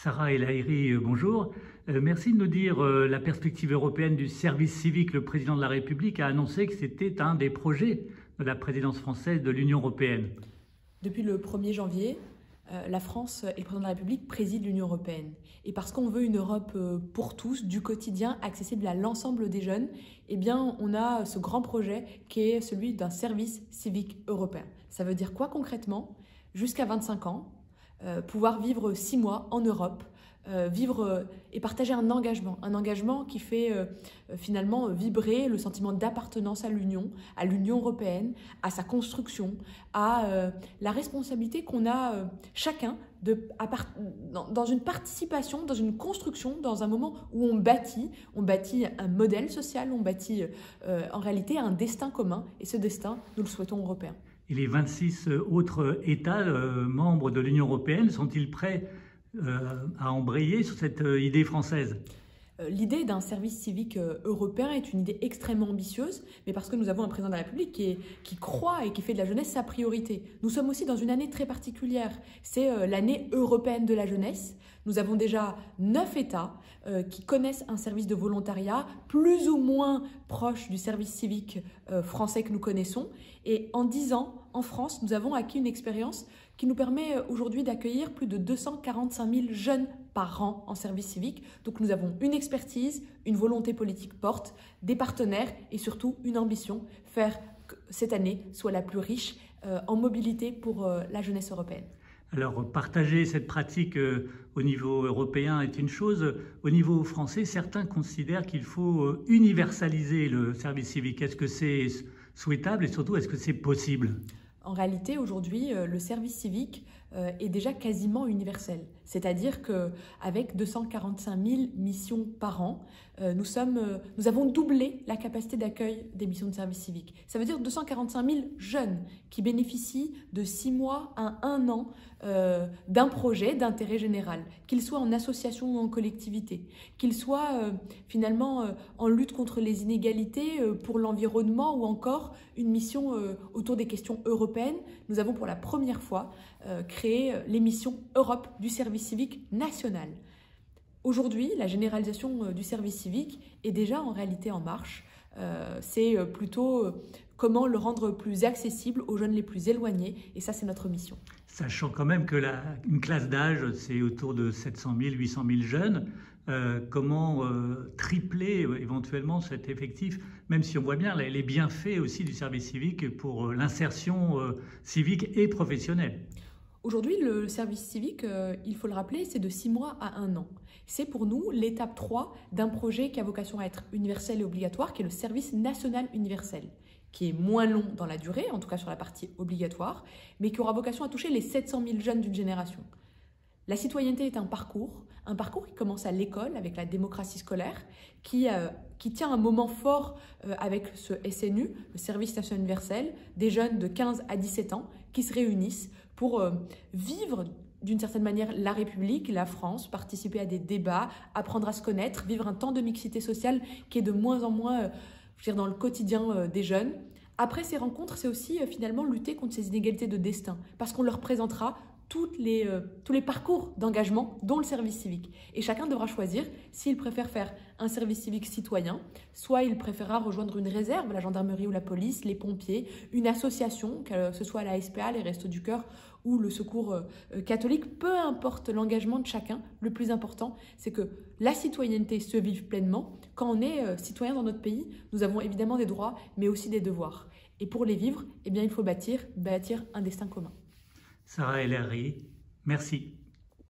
Sarah El Haïry, bonjour. Merci de nous dire la perspective européenne du service civique. Le président de la République a annoncé que c'était un des projets de la présidence française de l'Union européenne. Depuis le 1er janvier, la France et le président de la République président l'Union européenne. Et parce qu'on veut une Europe pour tous, du quotidien, accessible à l'ensemble des jeunes, eh bien, on a ce grand projet qui est celui d'un service civique européen. Ça veut dire quoi concrètement? Jusqu'à 25 ans, pouvoir vivre 6 mois en Europe, vivre et partager un engagement qui fait finalement vibrer le sentiment d'appartenance à l'Union européenne, à sa construction, à la responsabilité qu'on a chacun dans une participation, dans une construction, dans un moment où on bâtit un modèle social, on bâtit en réalité un destin commun, et ce destin, nous le souhaitons européen. Et les 26 autres États membres de l'Union européenne sont-ils prêts à embrayer sur cette idée française? L'idée d'un service civique européen est une idée extrêmement ambitieuse, mais parce que nous avons un président de la République qui croit et qui fait de la jeunesse sa priorité. Nous sommes aussi dans une année très particulière, c'est l'année européenne de la jeunesse. Nous avons déjà 9 États qui connaissent un service de volontariat plus ou moins proche du service civique français que nous connaissons. Et en 10 ans, en France, nous avons acquis une expérience qui nous permet aujourd'hui d'accueillir plus de 245 000 jeunes par an en service civique. Donc nous avons une expertise, une volonté politique forte, des partenaires et surtout une ambition, faire que cette année soit la plus riche en mobilité pour la jeunesse européenne. Alors, partager cette pratique au niveau européen est une chose. Au niveau français, certains considèrent qu'il faut universaliser le service civique. Est-ce que c'est souhaitable et surtout, est-ce que c'est possible? En réalité, aujourd'hui, le service civique est déjà quasiment universel. C'est-à-dire qu'avec 245 000 missions par an, nous avons doublé la capacité d'accueil des missions de service civique. Ça veut dire 245 000 jeunes qui bénéficient de 6 mois à 1 an d'un projet d'intérêt général, qu'ils soient en association ou en collectivité, qu'ils soient finalement en lutte contre les inégalités pour l'environnement ou encore une mission autour des questions européennes. Nous avons pour la première fois créé les missions Europe du service civique national. Aujourd'hui, la généralisation du service civique est déjà en réalité en marche. C'est plutôt comment le rendre plus accessible aux jeunes les plus éloignés, et ça, c'est notre mission. Sachant quand même que une classe d'âge, c'est autour de 700 000, 800 000 jeunes, comment tripler éventuellement cet effectif, même si on voit bien les bienfaits aussi du service civique pour l'insertion civique et professionnelle. Aujourd'hui, le service civique, il faut le rappeler, c'est de 6 mois à 1 an. C'est pour nous l'étape 3 d'un projet qui a vocation à être universel et obligatoire, qui est le service national universel, qui est moins long dans la durée, en tout cas sur la partie obligatoire, mais qui aura vocation à toucher les 700 000 jeunes d'une génération. La citoyenneté est un parcours qui commence à l'école avec la démocratie scolaire, qui tient un moment fort avec ce SNU, le service national universel, des jeunes de 15 à 17 ans qui se réunissent pour vivre d'une certaine manière la République, la France, participer à des débats, apprendre à se connaître, vivre un temps de mixité sociale qui est de moins en moins dans le quotidien des jeunes. Après ces rencontres, c'est aussi finalement lutter contre ces inégalités de destin, parce qu'on leur présentera tous les parcours d'engagement, dont le service civique. Et chacun devra choisir s'il préfère faire un service civique citoyen, soit il préférera rejoindre une réserve, la gendarmerie ou la police, les pompiers, une association, que ce soit la SPA, les Restos du Cœur ou le Secours catholique, peu importe l'engagement de chacun, le plus important, c'est que la citoyenneté se vive pleinement. Quand on est citoyen dans notre pays, nous avons évidemment des droits, mais aussi des devoirs. Et pour les vivre, eh bien, il faut bâtir un destin commun. Sarah El Haïry, merci.